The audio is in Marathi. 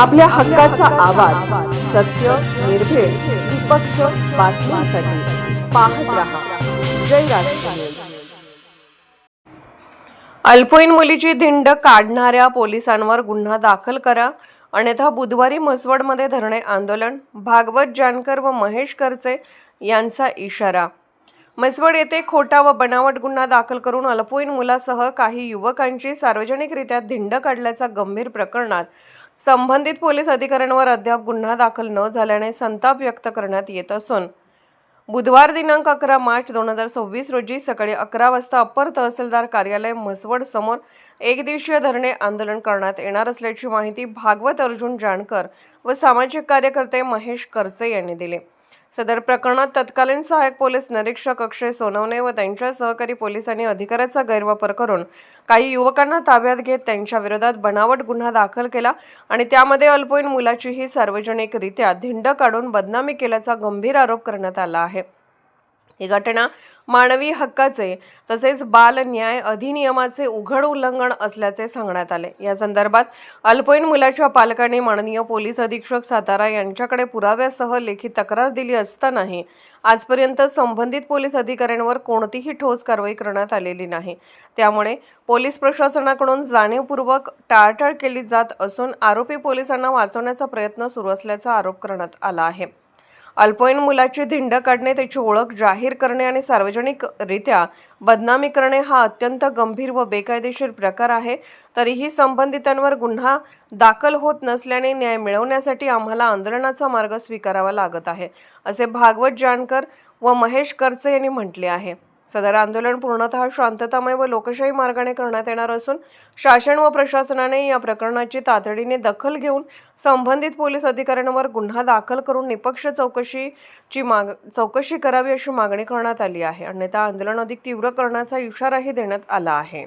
आपल्या हक्काचा आवाज, सत्य, निर्भीड, निष्पक्ष बातम्यांसाठी पाहत रहा जय राष्ट्र न्यूज. अल्पवयीन मुलीची धिंड काढणाऱ्या पोलिसांवर गुन्हा दाखल करा, अन्यथा बुधवारी म्हसवडमध्ये धरणे आंदोलन. भागवत जानकर व महेश करचे यांचा इशारा. म्हसवड येथे खोटा व बनावट गुन्हा दाखल करून अल्पवयीन मुलासह काही युवकांची सार्वजनिकरित्या धिंड काढल्याच्या गंभीर प्रकरणात संबंधित पोलीस अधिकाऱ्यांवर अद्याप गुन्हा दाखल न झाल्याने संताप व्यक्त करण्यात येत असून बुधवार दिनांक 11 मार्च 2026 रोजी सकाळी 11 वाजता अप्पर तहसीलदार कार्यालय म्हसवड समोर एकदिवसीय धरणे आंदोलन करण्यात येणार असल्याची माहिती भागवत अर्जुन जानकर व सामाजिक कार्यकर्ते महेश करचे यांनी दिली. सदर प्रकरणात तत्कालीन सहाय्यक पोलीस निरीक्षक अक्षय सोनवणे व त्यांच्या सहकारी पोलिसांनी अधिकाराचा गैरवापर करून काही युवकांना ताब्यात घेत त्यांच्या विरोधात बनावट गुन्हा दाखल केला आणि त्यामध्ये अल्पवयीन मुलाचीही सार्वजनिकरित्या धिंड काढून बदनामी केल्याचा गंभीर आरोप करण्यात आला आहे. ही घटना मानवी हक्काचे तसेच बाल न्याय अधिनियमाचे उघड उल्लंघन असल्याचे सांगण्यात आले. या संदर्भात अल्पवयीन मुलाच्या पालकांनी माननीय पोलीस अधीक्षक सातारा यांच्याकडे पुराव्यासह लेखी तक्रार दिली असतानाही आजपर्यंत संबंधित पोलीस अधिकाऱ्यांवर कोणतीही ठोस कारवाई करण्यात आलेली नाही. त्यामुळे पोलीस प्रशासनाकडून जाणीवपूर्वक टाळाटाळ केली जात असून आरोपी पोलिसांना वाचवण्याचा प्रयत्न सुरू असल्याचा आरोप करण्यात आला आहे. अल्पवयीन मुलाची धिंड काढणे, त्याची ओळख जाहीर करणे आणि सार्वजनिकरित्या बदनामी करणे हा अत्यंत गंभीर व बेकायदेशीर प्रकार आहे. तरीही संबंधितांवर गुन्हा दाखल होत नसल्याने न्याय मिळवण्यासाठी आम्हाला आंदोलनाचा मार्ग स्वीकारावा लागत आहे, असे भागवत जानकर व महेश करचे यांनी म्हटले आहे. सदर आंदोलन पूर्णतः शांततामय व लोकशाही मार्गाने करण्यात येणार असून शासन व प्रशासनाने या प्रकरणाची तातडीने दखल घेऊन संबंधित पोलीस अधिकाऱ्यांवर गुन्हा दाखल करून निष्पक्ष चौकशी करावी अशी मागणी करण्यात आली आहे. अन्यथा आंदोलन अधिक तीव्र करण्याचा इशाराही देण्यात आला आहे.